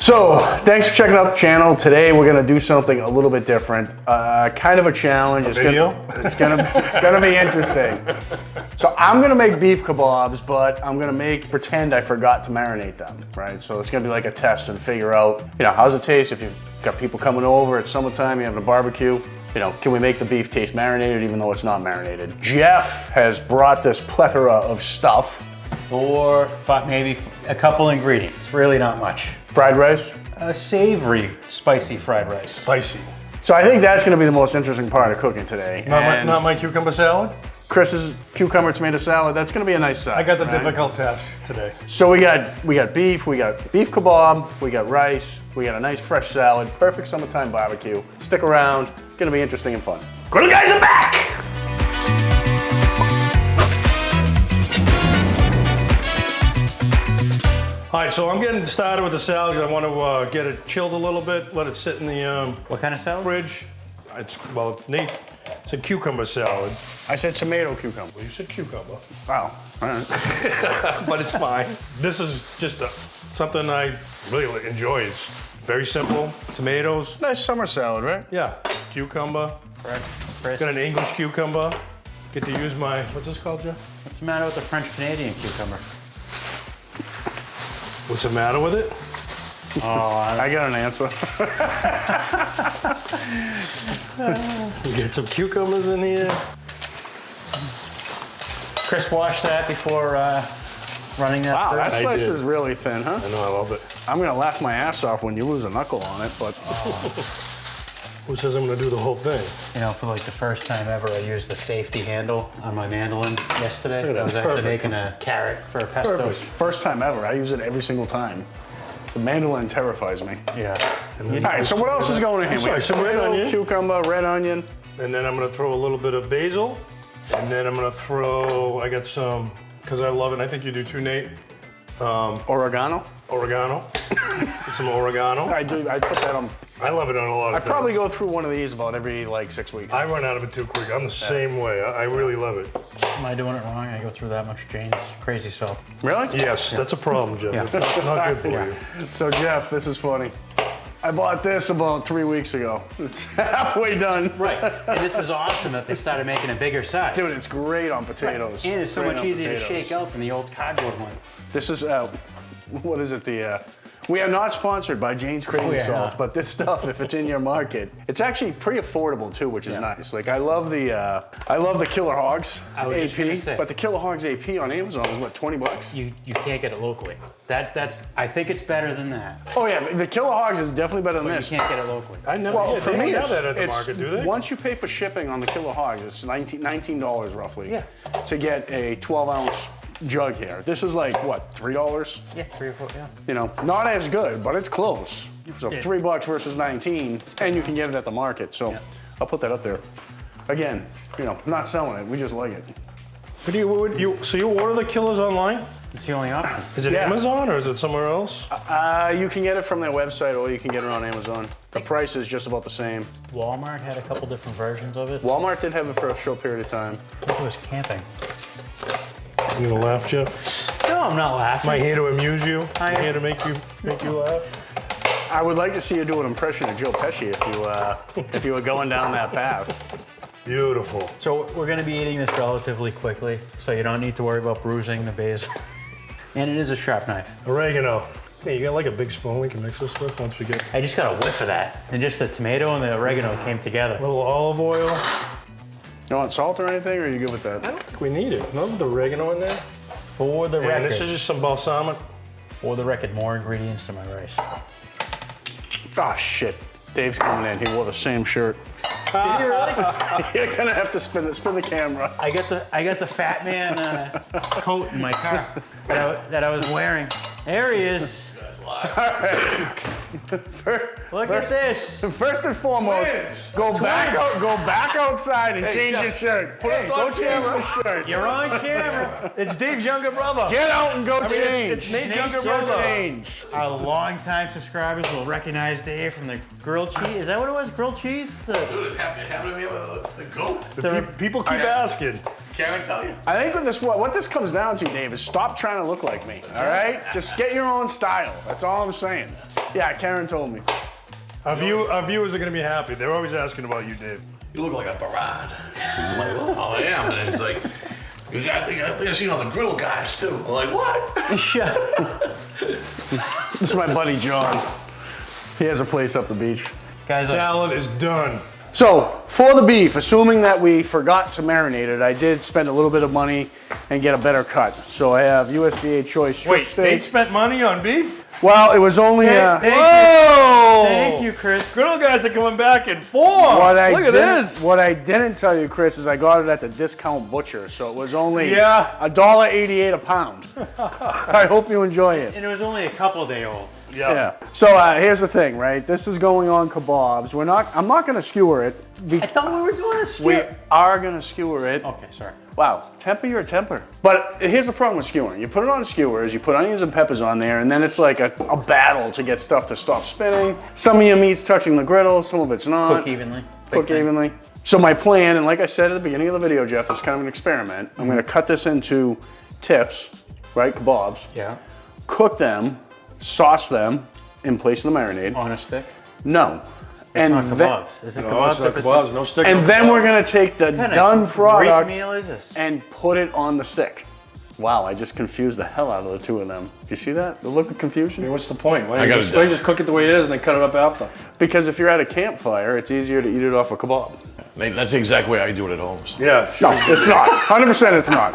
So, thanks for checking out the channel. Today we're gonna do something a little bit different. Kind of a challenge. It's gonna be interesting. So I'm gonna make beef kebabs, but I'm gonna pretend I forgot to marinate them, right? So it's gonna be like a test and figure out, how's it taste if you've got people coming over, it's summertime, you're having a barbecue. Can we make the beef taste marinated even though it's not marinated? Jeff has brought this plethora of stuff. 4, 5, maybe a couple ingredients, really not much. Fried rice? Savory, spicy fried rice. Spicy. So I think that's gonna be the most interesting part of cooking today. Not my cucumber salad? Chris's cucumber tomato salad, that's gonna be a nice side. I got the difficult task today. So we got beef, we got beef kebab, we got rice, we got a nice fresh salad, perfect summertime barbecue. Stick around, gonna be interesting and fun. Griddle Guys are back! All right, so I'm getting started with the salad. I want to get it chilled a little bit, let it sit in the What kind of salad? fridge. Nate said cucumber salad. I said tomato cucumber. Well, you said cucumber. Wow, all right. But it's fine. This is just something I really enjoy. It's very simple. Tomatoes. Nice summer salad, right? Yeah, cucumber. Fresh. Got an English cucumber. Get to use my, what's this called, Jeff? What's the matter with the French Canadian cucumber? What's the matter with it? Oh, I got an answer. Get some cucumbers in here. Chris washed that before running that Wow, through. that I slice did. is really thin, huh? I know, I love it. I'm gonna laugh my ass off when you lose a knuckle on it, but Who says I'm gonna do the whole thing? For like the first time ever, I used the safety handle on my mandolin yesterday. Look at I was that, actually perfect. making a carrot for a pesto. Perfect. first time ever, I use it every single time. The mandolin terrifies me. Yeah. All right, so what else is going in here? Sorry, We got some red tomato, onion. cucumber, red onion. And then I'm gonna throw a little bit of basil. And then I'm gonna throw, I got some, because I love it, and I think you do too, Nate, Oregano. oregano. Get some oregano. I put that on. I love it on a lot of I things. probably go through one of these about every 6 weeks. I run out of it too quick. I'm the same way. I really love it. Am I doing it wrong? I go through that much Jane's crazy salt. Really? Yes, that's a problem, Jeff. Yeah. It's not good for you. So Jeff, this is funny. I bought this about 3 weeks ago. It's halfway done. Right. And this is awesome that they started making a bigger size. Dude, it's great on potatoes. And it's so Great much on easier to potatoes. shake out than the old cardboard one. This is, what is it, we are not sponsored by Jane's Crazy We are Salt, not. but this stuff, if it's in your market, it's actually pretty affordable too, which is nice. Like I love the Killer Hogs I was just AP, gonna say. but the Killer Hogs AP on Amazon is what, 20 bucks? You can't get it locally. I think it's better than that. Oh yeah, the Killer Hogs is definitely better than But this. you can't get it locally. I never Well, did. for They me, don't it's, have that at the it's- market, do they? once you pay for shipping on the Killer Hogs, it's $19 roughly. Yeah. To get a 12-ounce jug here. This is like what, $3? Yeah, 3 or 4, yeah. Not as good, but it's close. So Yeah. $3 versus 19, and you can get it at the market. So I'll put that up there. Again, not selling it. We just like it. But so you order the killers online? It's the only option. Is it Yeah. Amazon or is it somewhere else? You can get it from their website, or you can get it on Amazon. The price is just about the same. Walmart had a couple different versions of it. Walmart did have it for a short period of time. I think it was camping. You gonna laugh, Jeff? No, I'm not laughing. Am I here to amuse you? I I'm am. here to make you laugh? I would like to see you do an impression of Joe Pesci if you were going down that path. Beautiful. So we're gonna be eating this relatively quickly, so you don't need to worry about bruising the basil. And it is a sharp knife. Oregano. Hey, you got like a big spoon we can mix this with once we get I just got a whiff of that. And just the tomato and the oregano came together. a little olive oil. You want salt or anything, or are you good with I that? don't think we need it. No, the oregano in there. For the And record, this is just some balsamic. more ingredients to my rice. Oh shit. Dave's coming in. He wore the same shirt. Did you really? You're gonna have to spin the camera. I got the fat man coat in my car that I was wearing. There he is. Look at this. First and foremost, go back outside and change your shirt. Go change your shirt. You're on camera. It's Dave's younger brother. Get out and go change. It's Nate's younger Go brother. change. Our longtime subscribers will recognize Dave from the grilled cheese. Is that what it was? Grilled cheese? Dude, it happened to me the goat. People keep asking. Karen tell you? I think what this comes down to, Dave, is stop trying to look like me, all right? Just get your own style. That's all I'm saying. Yeah, Karen told me. Our viewers are going to be happy. They're always asking about you, Dave. You look like a barad. I'm like, oh, I am. And he's like, I think I've seen all the griddle guys, too. I'm like, what? This is my buddy John. He has a place up the beach. Guys, Salad is done. So, for the beef, assuming that we forgot to marinate it, I did spend a little bit of money and get a better cut. So I have USDA choice strip Wait, they steak. spent money on beef? Well, it was only Whoa! thank you, Chris. Griddle guys are coming back in form. Look at this. What I didn't tell you, Chris, is I got it at the discount butcher, so it was only Yeah. $1.88 a pound. I hope you enjoy it. And it was only a couple day old. Yeah. So here's the thing, right? This is going on Kabobs. I'm not going to skewer it. I thought we were doing a skewer. We are going to skewer it. Okay, sorry. Wow, temper your temper. But here's the problem with skewering. You put it on skewers, you put onions and peppers on there, and then it's like a battle to get stuff to stop spinning. Some of your meat's touching the griddle, some of it's not. Cook evenly. Cook evenly. So my plan, and like I said at the beginning of the video, Jeff, it's kind of an experiment. I'm gonna cut this into tips, right, kebabs. Yeah. Cook them, sauce them in place of the marinade. On a stick. No. It's not kebabs. Is it No, kebabs? it's not kebabs. No stick. And then we're gonna take the What kind done of product great meal is this? and put it on the stick. Wow, I just confused the hell out of the two of them. Do you see that? The look of confusion? What's the point? Why I got don't it you just cook it the way it is and then cut it up after? Because if you're at a campfire, it's easier to eat it off a kebab. Mate, that's the exact way I do it at home. So. Yeah, sure. No, it's not. 100% it's not.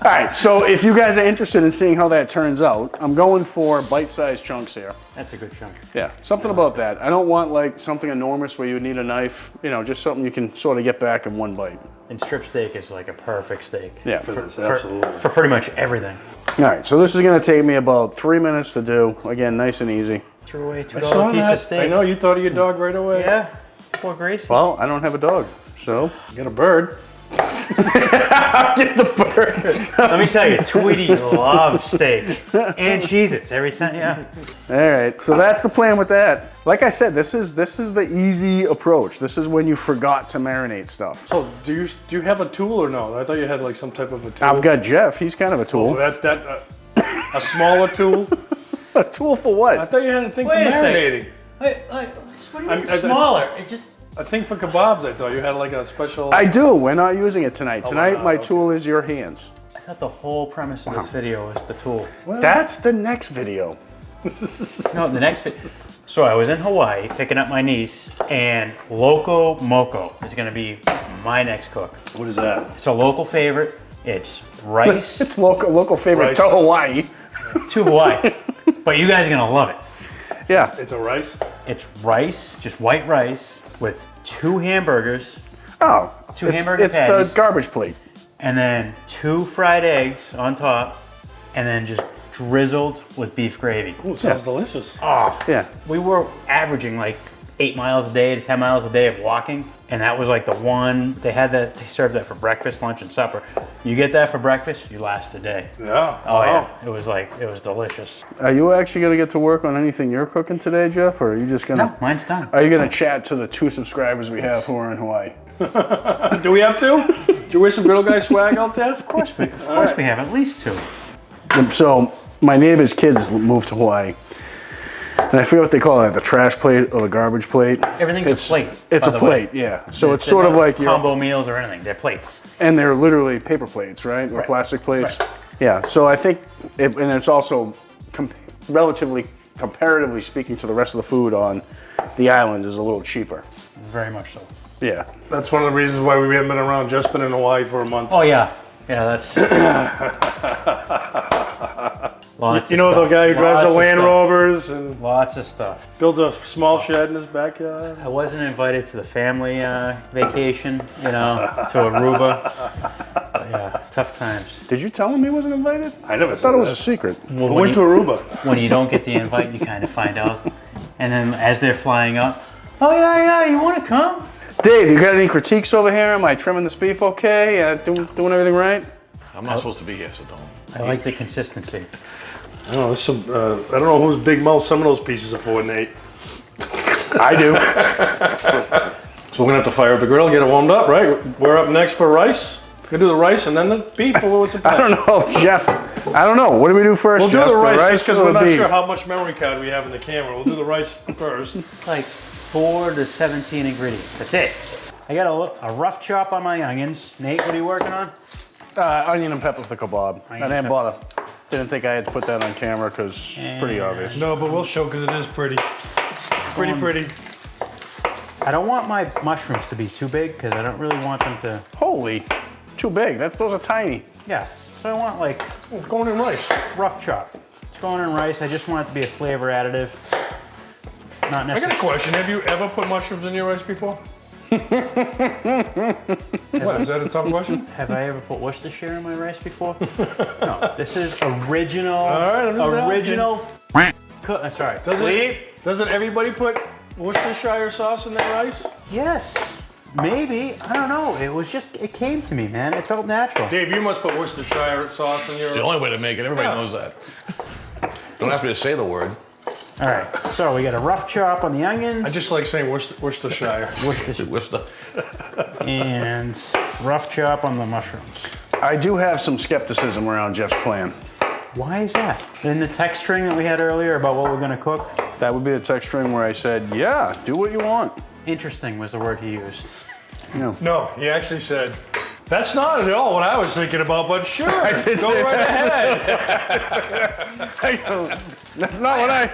All right, so if you guys are interested in seeing how that turns out, I'm going for bite-sized chunks here. That's a good chunk. Yeah, something about that. I don't want like something enormous where you would need a knife, you know, just something you can sort of get back in one bite. And strip steak is like a perfect steak. Yeah. For this, absolutely. For pretty much everything. All right, so this is gonna take me about 3 minutes to do. Again, nice and easy. Threw away a $2 I saw piece that. of steak. I know, you thought of your dog right away. Yeah. Poor Gracie. Well, I don't have a dog, so. You got a bird. I'll get the bird. Let me tell you, Tweety loves steak and Cheez-Its every time. Yeah. All right, so that's the plan with that. Like I said, this is the easy approach. This is when you forgot to marinate stuff. So do you have a tool or no? I thought you had like some type of a tool. I've got Jeff. He's kind of a tool. A smaller tool. A tool for what? I thought you had a thing Wait for a second. marinating. Wait, what do you mean I- smaller? It just. A thing for kebabs. I thought you had like a special. I do. We're not using it tonight. Tonight, wow, my okay. tool is your hands. I thought the whole premise of this video was the tool. That's the next video. No, the next video. So I was in Hawaii picking up my niece, and Loco Moco is going to be my next cook. What is that? It's a local favorite. It's rice It's local favorite Rice. to Hawaii. to Hawaii, but you guys are going to love it. Yeah. It's a rice. It's rice, just white rice, with 2 hamburgers, Oh. Two it's, hamburger it's patties. the garbage plate. and then 2 fried eggs on top, and then just drizzled with beef gravy. Ooh, sounds delicious. Oh, Yeah. we were averaging like 8 miles a day to 10 miles a day of walking, and that was like the one they served that for breakfast, lunch, and supper. You get that for breakfast, you last the day. Yeah. Oh Wow. yeah, it was delicious. Are you actually going to get to work on anything you're cooking today, Jeff, or are you just going to? No, mine's done. Are you going to chat to the 2 subscribers we have who are in Hawaii? Do we have to? Do you wear some Griddle Guy swag out there? Of course we have at least 2. So my neighbor's kids moved to Hawaii, and I forget what they call it, the trash plate or the garbage plate. Everything's a plate. It's by a the plate, way. yeah. So it's They're sort of not like your, combo meals or anything. They're plates. and they're literally paper plates, right? Or Right. plastic plates. Right. Yeah. So I think, and it's also comparatively speaking to the rest of the food on the islands, is a little cheaper. Very much so. Yeah. That's one of the reasons why we haven't been around. Just been in Hawaii for a month. Oh yeah, yeah. That's. Lots You know of the stuff. guy who drives Lots the of Land stuff. Rovers and Lots of stuff. builds a small shed in his backyard. I wasn't invited to the family vacation, to Aruba. But yeah, tough times. Did you tell him he wasn't invited? I never I thought said it was that. a secret. We went to Aruba. When you don't get the invite, you kind of find out. And then as they're flying up, oh yeah, you want to come? Dave, you got any critiques over here? Am I trimming this beef okay? Doing everything right? I'm not supposed to be here, so don't. I like the consistency. I don't know, there's some, I don't know whose big mouth some of those pieces are for, Nate. I do. So we're gonna have to fire up the grill, get it warmed up, right? We're up next for rice. Gonna do the rice and then the beef, or what's the plan? I don't know, Jeff. I don't know. What do we do first, We'll Jeff? do the rice just because or we're the not beef? sure how much memory card we have in the camera. We'll do the rice first. Like 4 to 17 ingredients. That's it. I got a rough chop on my onions. Nate, what are you working on? Onion and pepper for the kebab. Onion I didn't and bother. Didn't think I had to put that on camera because it's pretty obvious. No, but we'll show because it is pretty. Pretty. I don't want my mushrooms to be too big because I don't really want them to. Holy, too big. Those are tiny. Yeah. So I want like It's going in rice. rough chop. It's going in rice. I just want it to be a flavor additive. Not I got a necessarily. question. Have you ever put mushrooms in your rice before? What, is that a tough question? Have I ever put Worcestershire in my rice before? No. This is original. All right, I'm just original. Sorry. Doesn't everybody put Worcestershire sauce in their rice? Yes. Maybe. I don't know. It came to me, man. It felt natural. Dave, you must put Worcestershire sauce in your It's the only way to make it. Everybody knows that. Don't ask me to say the word. All right. So we got a rough chop on the onions. I just like saying Worcestershire. Worcestershire. Worcester. And rough chop on the mushrooms. I do have some skepticism around Jeff's plan. Why is that? In the text string that we had earlier about what we're gonna cook, That would be the text string where I said, yeah, do what you want. interesting was the word he used. No, he actually said, that's not at all what I was thinking about, but sure, did go say right that. ahead. That's not what I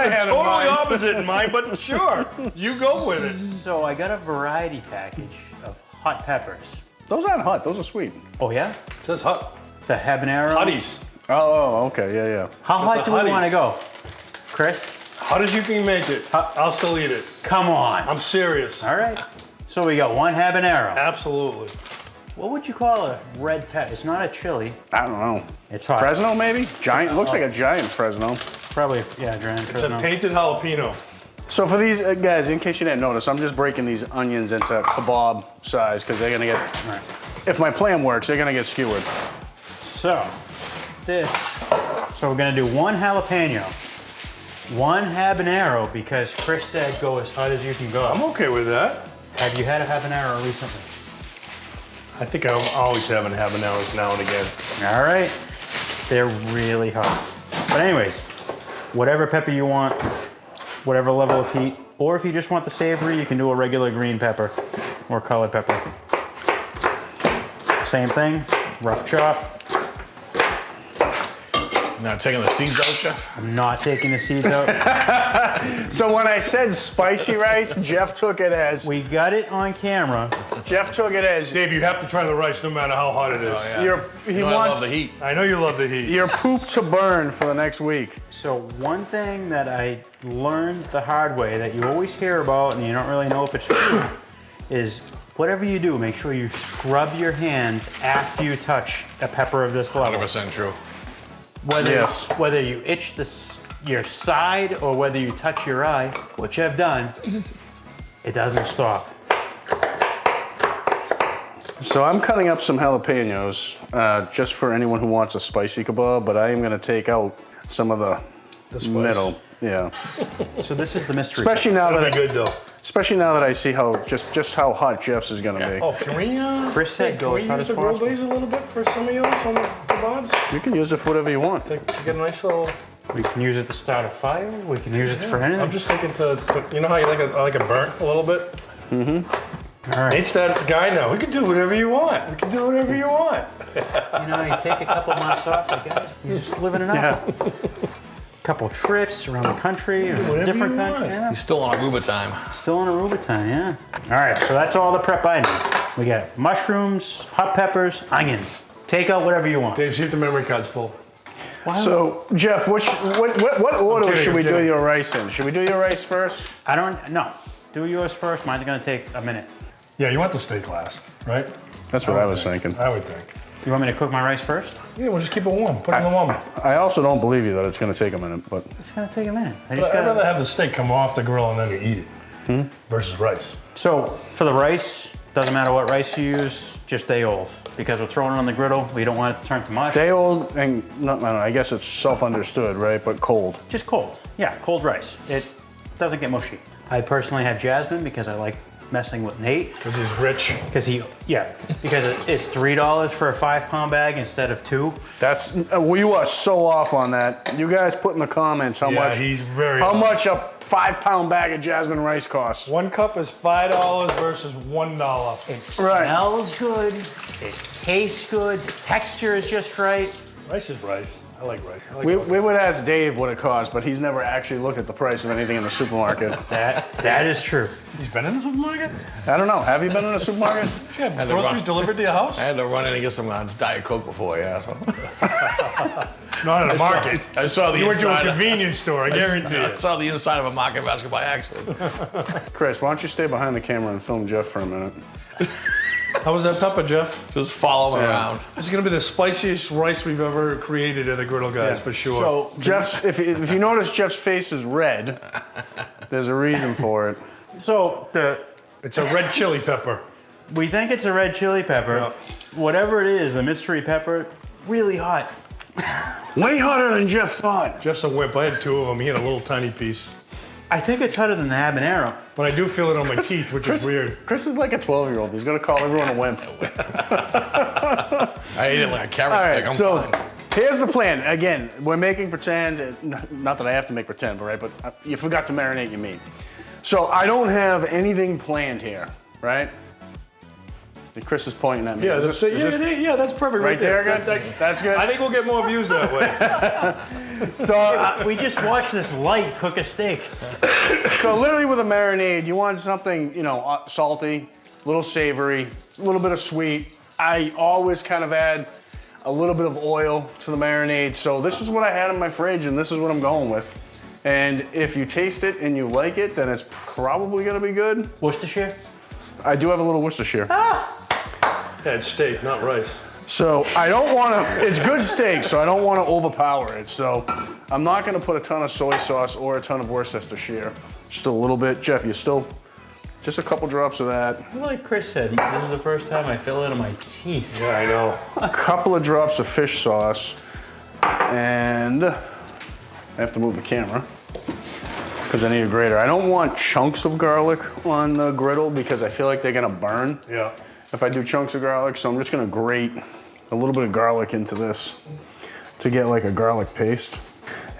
had in totally mind. opposite in mind, but sure, you go with it. So I got a variety package of hot peppers. Those aren't hot. Those are sweet. Oh yeah? It says hot. The habanero. Hotties. Oh, okay. Yeah. How hot the do we hotties. want to go? Chris? Hot as you can make it. I'll still eat it. Come on. I'm serious. All right. So we got one habanero. Absolutely. What would you call a red pepper? It's not a chili. I don't know. It's hot. Fresno, maybe? Giant. Looks like a giant Fresno. Probably, yeah, giant It's Fresno. a painted jalapeno. So for these guys, in case you didn't notice, I'm just breaking these onions into kebab size because they're gonna get. Right. If my plan works, they're gonna get skewered. So we're gonna do one jalapeno, one habanero because Chris said go as hot as you can go. I'm okay with that. Have you had a habanero recently? I think I'm always having habaneros now and again. All right. They're really hot. But anyways, whatever pepper you want, whatever level of heat, or if you just want the savory, you can do a regular green pepper or colored pepper. Same thing, rough chop. Now taking the seeds out, Jeff? I'm not taking the seeds out. So when I said spicy rice, Jeff took it as. We got it on camera. Jeff took it as. Dave, you have to try the rice no matter how hot it is. He You know, I wants love the heat. I know you love the heat. your poop to burn for the next week. So one thing that I learned the hard way that you always hear about and you don't really know if it's true is whatever you do, make sure you scrub your hands after you touch a pepper of this level. 100% true. Whether you itch your side or whether you touch your eye, which I've done, it doesn't stop. So I'm cutting up some jalapenos just for anyone who wants a spicy kebab, but I am going to take out some of the spice. middle. Yeah. So this is the mystery. Especially now That'll that be good though. especially now that I see how just how hot Jeff's is going to be. Oh, can we? Chris said go as hot as use the grill possible. glaze a little bit for some of yours on the kebabs? You can use it for whatever you want. To get a nice little. We can use it to start a fire. We can use it for anything. I'm just thinking to you know how you like a burnt a little bit. All right. Nate's that guy now. We can do whatever you want. We can do whatever you want. You know, you take a couple months off, like guys, you're just living it up. Yeah. Couple trips around the country, or whatever different you country. want. Yeah. He's still on Aruba time. Still in Aruba time, yeah. All right, so that's all the prep I need. We got mushrooms, hot peppers, onions. Take out whatever you want. Dave, see if the memory card's full. So Jeff, what order kidding, should we I'm do kidding. your rice in? Should we do your rice first? I don't, no. Do yours first. Mine's gonna take a minute. Yeah, you want the steak last, right? That's what I was thinking. I would think. You want me to cook my rice first? Yeah, we'll just keep it warm. Put it in the warm. I also don't believe you that it's going to take a minute, but It's gonna take a minute. I But just I'd rather gotta... have the steak come off the grill and then you eat it versus rice. So for the rice, doesn't matter what rice you use, just day old. Because we're throwing it on the griddle, we don't want it to turn to mush. day old and no, I guess it's self-understood, right? But cold. Just cold. Yeah, cold rice. It doesn't get mushy. I personally have jasmine because I like messing with Nate. Because he's rich. Because it's $3 for a 5-pound bag instead of 2. That's you are so off on that. You guys put in the comments how much. He's very How off. much a 5-pound bag of jasmine rice costs. 1 cup is $5 versus $1. It smells good. It tastes good. The texture is just right. Rice is rice. I like rice. We would ask Dave what it costs, but he's never actually looked at the price of anything in the supermarket. That is true. He's been in the supermarket? I don't know. Have you been in a supermarket? Yeah, groceries delivered to your house? I had to run in and get some Diet Coke before, yeah. So. Not in a market. I saw the You went to a inside. convenience store, I guarantee I it. saw the inside of a market basket by accident. Chris, why don't you stay behind the camera and film Jeff for a minute? How was that pepper, Jeff? Just follow him around. This is going to be the spiciest rice we've ever created at the Griddle Guys, for sure. So, Jeff's, if you notice Jeff's face is red, there's a reason for it. So It's a red chili pepper. we think it's a red chili pepper. Yeah. Whatever it is, the mystery pepper, really hot. Way hotter than Jeff thought. Jeff's a wimp. I had 2 of them. He had a little tiny piece. I think it's hotter than the habanero. But I do feel it on my teeth, which is weird. Chris is like a 12-year-old. He's gonna call everyone a wimp. I ate it like a carrot All stick. right, I'm so fine. here's the plan. Again, we're making pretend. Not that I have to make pretend, but you forgot to marinate your meat. So I don't have anything planned here, right? And Chris is pointing at me. Yeah, Is that's, this yeah, that's perfect. right there. Good. That's good. I think we'll get more views that way. So, We just watched this light cook a steak. so literally with a marinade, you want something, salty, a little savory, a little bit of sweet. I always kind of add a little bit of oil to the marinade. So this is what I had in my fridge, and this is what I'm going with. And if you taste it and you like it, then it's probably gonna be good. Worcestershire? I do have a little Worcestershire. Yeah, it's steak, not rice. So I don't wanna, it's good steak, so I don't wanna overpower it. So I'm not gonna put a ton of soy sauce or a ton of Worcestershire. Just a little bit. Jeff, just a couple drops of that. Like Chris said, this is the first time I feel it in my teeth. Yeah, I know. A couple of drops of fish sauce. And I have to move the camera because I need a grater. I don't want chunks of garlic on the griddle because I feel like they're gonna burn. Yeah. If I do chunks of garlic, so I'm just gonna grate a little bit of garlic into this to get like a garlic paste.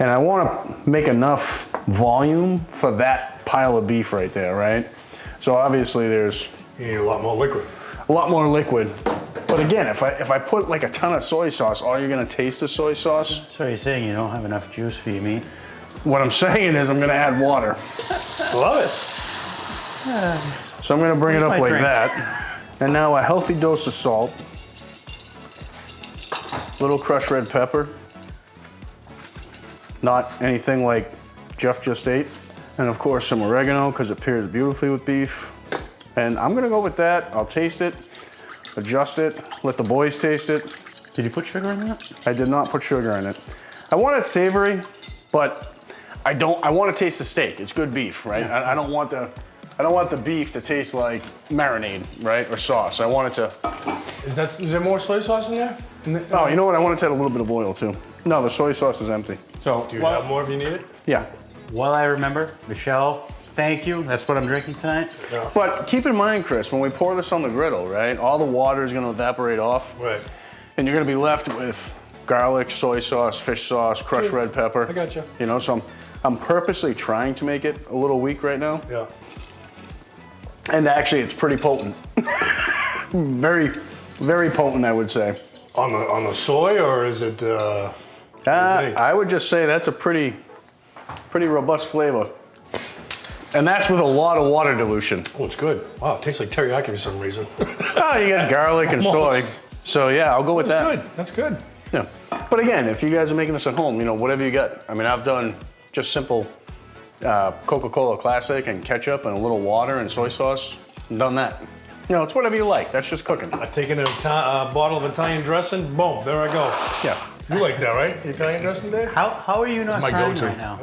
And I wanna make enough volume for that pile of beef right there, right? So obviously there's You need a lot more liquid. a lot more liquid. But again, if I put like a ton of soy sauce, all you're gonna taste is soy sauce. So you're saying you don't have enough juice for your meat? What I'm saying is I'm gonna add water. Love it. So I'm gonna bring it up My like drink. that. And now a healthy dose of salt. Little crushed red pepper. Not anything like Jeff just ate. And of course some oregano because it pairs beautifully with beef. And I'm gonna go with that. I'll taste it, adjust it, let the boys taste it. Did you put sugar in that? I did not put sugar in it. I want it savory, but I want to taste the steak. It's good beef, right? Yeah. I don't want the beef to taste like marinade, right? Or sauce. I want it to, Is there more soy sauce in there? oh, you know what? I want it to add a little bit of oil too. No, the soy sauce is empty. So, Do you have more if you need it? Yeah. while I remember, Michelle, thank you. That's what I'm drinking tonight. Yeah. But keep in mind, Chris, when we pour this on the griddle, right? All the water is going to evaporate off. Right. And you're going to be left with garlic, soy sauce, fish sauce, crushed red pepper. I got you. You know, so I'm purposely trying to make it a little weak right now. Yeah. And actually, it's pretty potent. Very, very potent, I would say. On the soy, or is it? think? I would just say that's a pretty robust flavor. And that's with a lot of water dilution. Oh, it's good. Wow, it tastes like teriyaki for some reason. Oh, you got garlic and soy. Almost. So yeah, I'll go with That's that. good. That's good. Yeah. But again, if you guys are making this at home, you know, whatever you got. I mean, I've done just simple Coca-Cola Classic and ketchup and a little water and soy sauce. And done that. You know, it's whatever you like. That's just cooking. I've taken a bottle of Italian dressing. Boom, there I go. Yeah. You like that, right? The Italian dressing, Dave? How are you not my crying go-to. right now?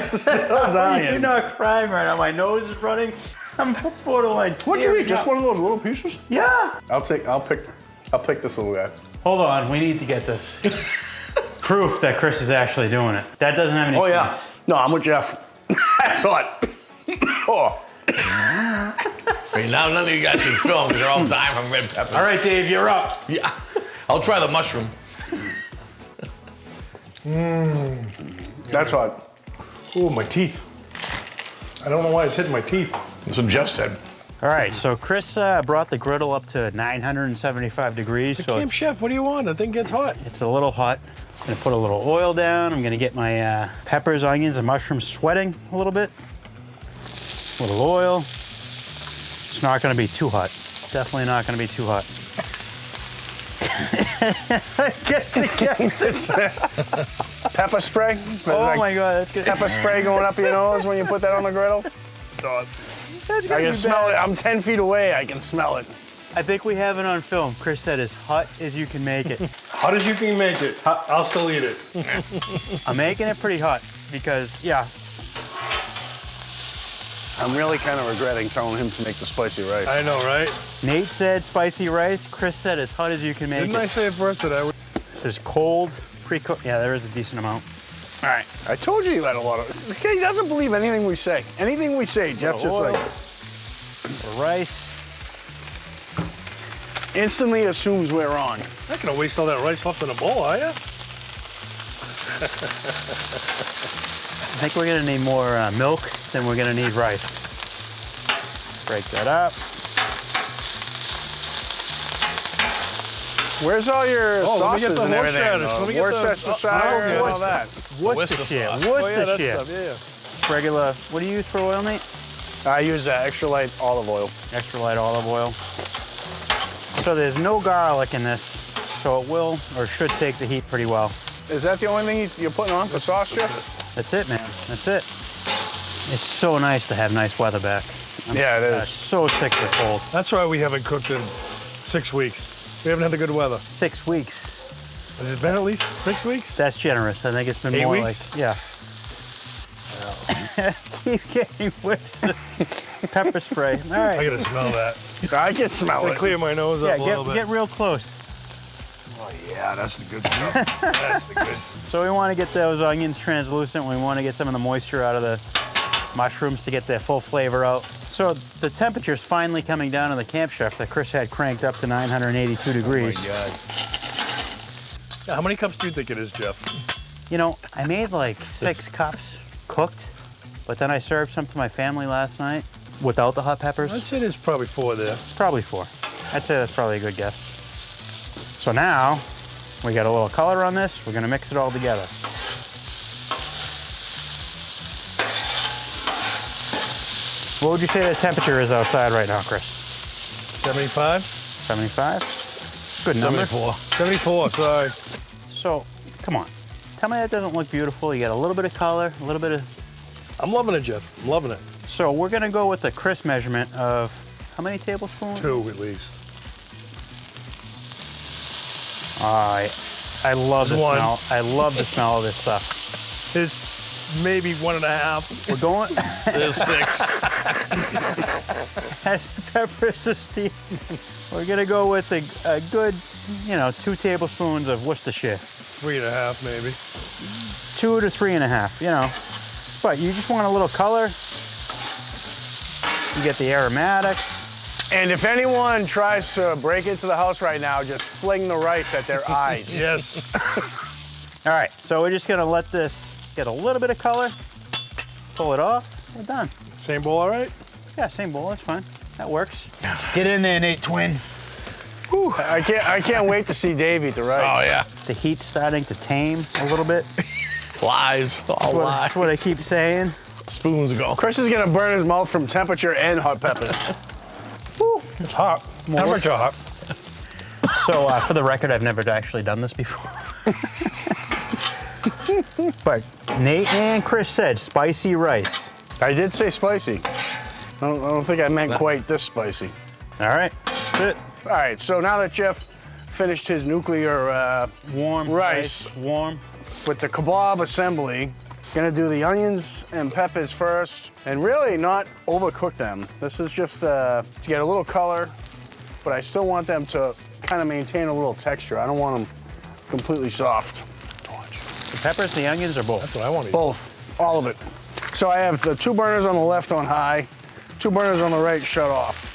Still You're dying. not crying right now. My nose is running. I'm borderline. What'd you eat? tearing Just up. one of those little pieces? Yeah. I'll pick this little guy. Hold on. We need to get this proof that Chris is actually doing it. That doesn't have any Oh yeah. sense. No, I'm with Jeff. I saw it. Oh. I mean, now none of you guys can film because they're all dying from red pepper. All right, Dave, you're up. Yeah. I'll try the mushroom. That's hot. Ooh, my teeth. I don't know why it's hitting my teeth. That's what Jeff said. All right, so Chris brought the griddle up to 975 degrees. The So Camp Chef, what do you want? The thing gets hot. it's a little hot. I'm gonna put a little oil down. I'm gonna get my peppers, onions, and mushrooms sweating a little bit. A little oil. It's not gonna be too hot. Definitely not gonna be too hot. Pepper spray? Oh my God, that's good. Pepper spray going up your nose when you put that on the griddle? It's awesome. That's I gonna can be smell it. bad. I'm 10 feet away. I can smell it. I think we have it on film. Chris said as hot as you can make it. Hot as you can make it. I'll still eat it. I'm making it pretty hot because, yeah, I'm really kind of regretting telling him to make the spicy rice. I know, right? Nate said spicy rice. Chris said as hot as you can make Didn't I it. say it first that I would? This is cold, pre-cooked. Yeah, there is a decent amount. All right. I told you had a lot of. He doesn't believe anything we say. Anything we say, Jeff's just oil. like The rice. instantly assumes we're on. Not gonna waste all that rice left in a bowl, are you? I think we're gonna need more milk than we're gonna need rice. Break that up. Where's all your Oh, let me get sauces the and everything? horseradish. Let me get the- Worcestershire and all that. Worcestershire. Oh, yeah, that Worcestershire. stuff, yeah. Regular. What do you use for oil, Nate? I use extra light olive oil. Extra light olive oil. So there's no garlic in this, so it will or should take the heat pretty well. Is that the only thing you're putting on for sauce, Jeff? That's it, man. That's it. It's so nice to have nice weather back. Yeah, it I'm is. so sick of the cold. That's why we haven't cooked in 6 weeks. We haven't had the good weather. 6 weeks. Has it been at least 6 weeks? That's generous. I think it's been 8 more weeks? like, yeah. Keep getting whiffs. Pepper spray. All I right. gotta smell that. I can smell I it. clear my nose Yeah, up a little bit. get real close. Oh yeah, that's the good stuff. That's the good. So we want to get those onions translucent. We want to get some of the moisture out of the mushrooms to get their full flavor out. So the temperature's finally coming down in the Camp Chef that Chris had cranked up to 982 degrees. Yeah, how many cups do you think it is, Jeff? You know, I made like 6 cups cooked, but then I served some to my family last night without the hot peppers. I'd say there's probably 4 there. Probably 4. I'd say that's probably a good guess. So now we got a little color on this. We're gonna mix it all together. What would you say the temperature is outside right now, Chris? 75? 75? Good number. 74, sorry. So, come on. Tell me that doesn't look beautiful. You got a little bit of color, a little bit of... I'm loving it, Jeff. I'm loving it. So we're gonna go with the Chris measurement of how many tablespoons? 2 at least. I love the One. smell. I love the smell of this stuff. There's maybe 1.5. We're going There's 6. as the peppers are steamed. We're gonna go with a good, 2 tablespoons of Worcestershire. 3.5 maybe. 2 to 3.5, But you just want a little color. You get the aromatics. And if anyone tries to break into the house right now, just fling the rice at their eyes. Yes. All right, so we're just gonna let this get a little bit of color. Pull it off. We're done. Same bowl, all right? Yeah, same bowl. That's fine. That works. Get in there, Nate Twin. I can't wait to see Dave eat the rice. Oh yeah. The heat's starting to tame a little bit. Lies. All lies. That's what I keep saying. Spoons ago. Chris is gonna burn his mouth from temperature and hot peppers. It's hot. Temperature hot. So, for the record, I've never actually done this before. But Nate and Chris said spicy rice. I did say spicy. I don't think I meant quite this spicy. All right, that's it. All right, so now that Jeff finished his nuclear Warm rice warm. with the kebab assembly, gonna do the onions and peppers first, and really not overcook them. This is just to get a little color, but I still want them to kind of maintain a little texture. I don't want them completely soft. The peppers, the onions, or both? That's what I want to eat. Both, all of it. So I have the 2 burners on the left on high, 2 burners on the right shut off.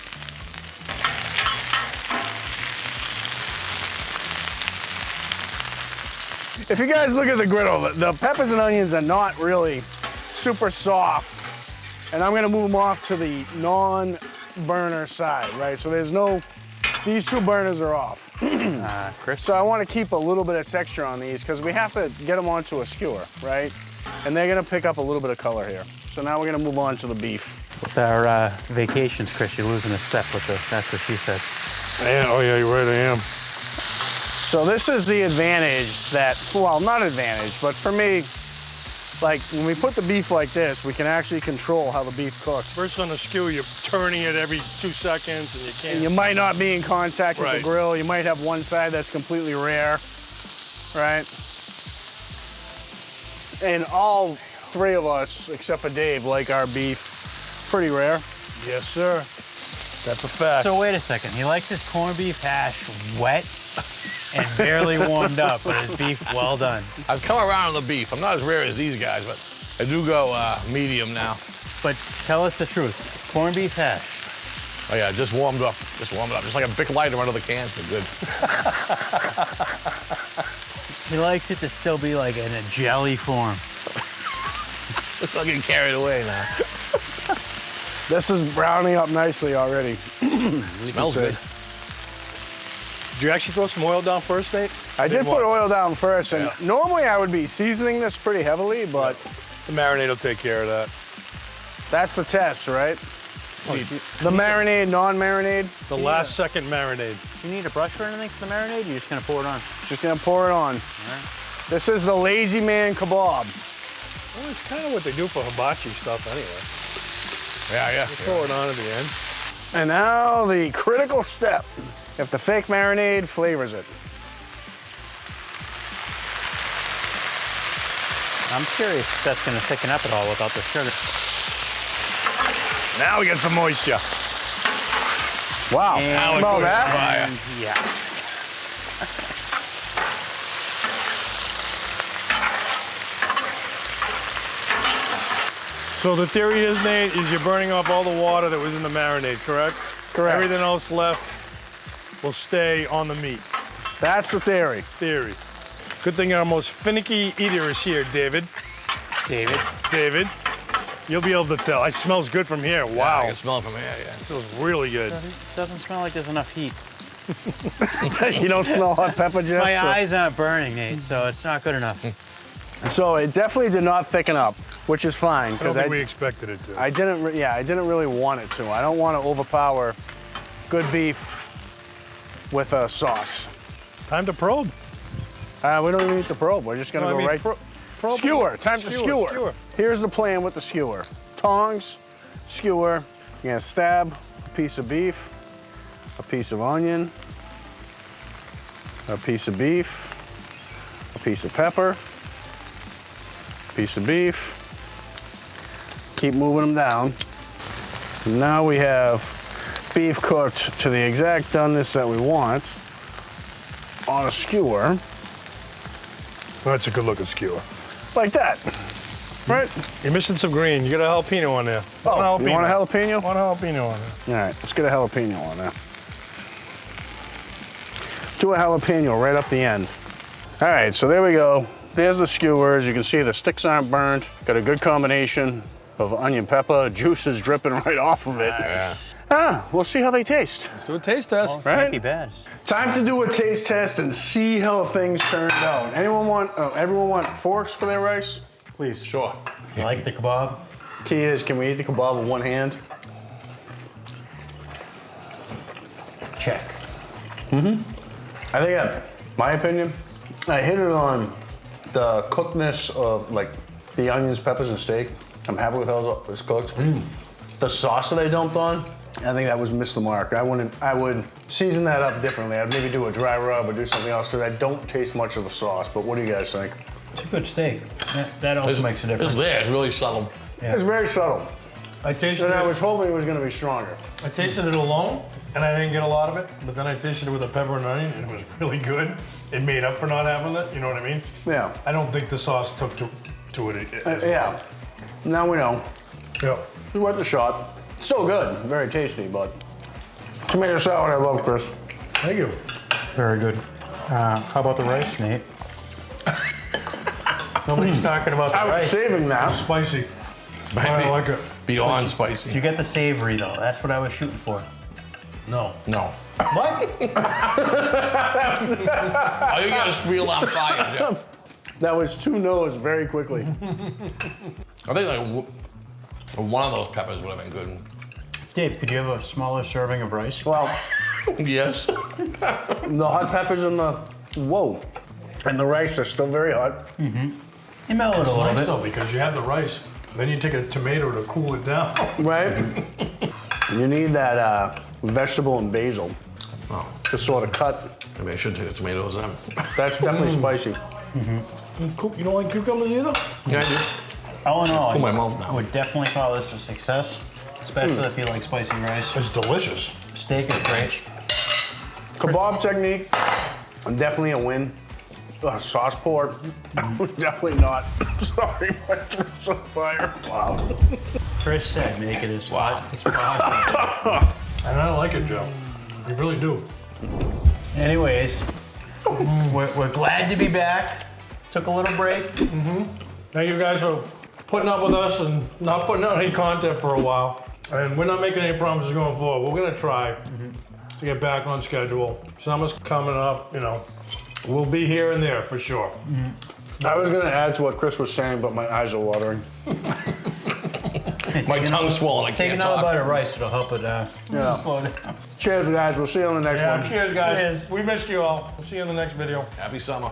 If you guys look at the griddle, the peppers and onions are not really super soft. And I'm gonna move them off to the non-burner side, right? So there's no, these 2 burners are off. Chris? So I wanna keep a little bit of texture on these because we have to get them onto a skewer, right? And they're gonna pick up a little bit of color here. So now we're gonna move on to the beef. With our vacations, Chris, you're losing a step with the, that's what she said. Oh yeah, you're right, I am. So this is the advantage that, well, not advantage, but for me, like when we put the beef like this, we can actually control how the beef cooks. First on the skewer, you're turning it every 2 seconds and you can't. And you might not be in contact with Right. the grill. You might have one side that's completely rare, right? And all 3 of us, except for Dave, like our beef pretty rare. Yes, sir. That's a fact. So wait a second, he likes his corned beef hash wet and barely warmed up, but his beef well done. I've come around on the beef. I'm not as rare as these guys, but I do go medium now. But tell us the truth, corned beef hash. Oh yeah, just warmed up. Just warmed up. Just like a Bic lighter under the can. They're good. He likes it to still be like in a jelly form. Let's not get carried away now. This is browning up nicely already. Smells good. Did you actually throw some oil down first, Nate? I did put oil down first, and normally I would be seasoning this pretty heavily, but The marinade will take care of that. that's the test, right? The marinade, non-marinade, The last second marinade. You need a brush for anything for the marinade? You're just gonna pour it on. just gonna pour it on. This is the Lazy Man kebab. Well, it's kind of what they do for hibachi stuff anyway. Yeah. Throw it on at the end. And now the critical step. If the fake marinade flavors it. I'm curious if that's gonna thicken up at all without the sugar. Now we get some moisture. Wow, And- smell that? Fire. Yeah. So the theory is, Nate, is you're burning off all the water that was in the marinade, correct? Correct. Everything else left will stay on the meat. That's the theory. Theory. Good thing our most finicky eater is here, David. David, you'll be able to tell. It smells good from here. I Wow. can smell it from here, yeah. It smells really good. Doesn't smell like there's enough heat. You don't smell hot pepper, Jeff? My So- eyes aren't burning, Nate, so it's not good enough. So it definitely did not thicken up, which is fine I don't because think we expected it to. I didn't really want it to. I don't want to overpower good beef with a sauce. Time to probe. We don't even need to probe. We're just gonna No, I go mean, right. probe. Skewer. Time to skewer. Skewer. Here's the plan with the skewer. Tongs, skewer. You're gonna stab a piece of beef, a piece of onion, a piece of beef, a piece of pepper, piece of beef. Keep moving them down. And now we have beef cooked to the exact doneness that we want on a skewer, That's a good looking skewer. like that. Right? You're missing some green. You got a jalapeno on there. Oh, you want a jalapeno? One jalapeno on there. All right, let's get a jalapeno on there. Do a jalapeno right up the end. All right, so there we go. There's the skewer. As you can see, the sticks aren't burned. Got a good combination of onion pepper. Juice is dripping right off of it. Yeah. We'll see how they taste. Let's do a taste test. Right? Can't be bad. Time to do a taste test and see how things turned out. Everyone want forks for their rice? Please. Sure. You like the kebab? Key is, can we eat the kebab with one hand? Check. I think, my opinion, I hit it on the cookedness of like the onions, peppers, and steak. I'm happy with how it's cooked. The sauce that I dumped on, I think that was missed the mark. I would season that up differently. I'd maybe do a dry rub or do something else because I don't taste much of the sauce. But what do you guys think? It's a good steak. That also makes a difference. It's there. It's really subtle. It's very subtle. I tasted And I it. was hoping it was going to be stronger. I tasted it alone, and I didn't get a lot of it. But then I tasted it with a pepper and onion, and it was really good. It made up for not having it. You know what I mean? Yeah. I don't think the sauce took to it. As Yeah. Now we know. Yeah. We went the shot. still good, very tasty, but tomato salad I love, Chris. Thank you. Very good. How about the rice, Nate? Nobody's talking about the I was rice. saving that. Spicy. I like it. Beyond Did spicy. you get the savory though? That's what I was shooting for. No. No. What? Oh, you got us real on fire, Jeff. That was 2 no's very quickly. I think like one of those peppers would have been good. Dave, could you have a smaller serving of rice? Well, Yes. the hot peppers and the, whoa, and the rice are still very hot. You mellow it a It's little nice bit. though because you have the rice, then you take a tomato to cool it down. Right? You need that vegetable and basil Oh, to sort of cut. maybe I should take the tomatoes then. That's definitely spicy. You don't like cucumbers either? Yeah, I do. All in all, Pull my mouth down. I would definitely call this a success, especially if you like spicy rice. It's delicious. Steak is great. Kebab technique, definitely a win. Sauce pour, definitely not. Sorry, my throat's on fire. Wow. Chris said make it as Wow. hot as possible. And I like it, Joe. You really do. Anyways, we're glad to be back. Took a little break. Thank you guys for putting up with us and not putting out any content for a while. And we're not making any promises going forward. We're gonna try to get back on schedule. Summer's coming up, you know. We'll be here and there for sure. I was gonna add to what Chris was saying, but my eyes are watering. My tongue's swollen. I Take can't another talk. bite of rice, it'll help it Yeah. slow down. Cheers, guys. We'll see you on the next Yeah, one. cheers, guys. Cheers. We missed you all. We'll see you in the next video. Happy summer.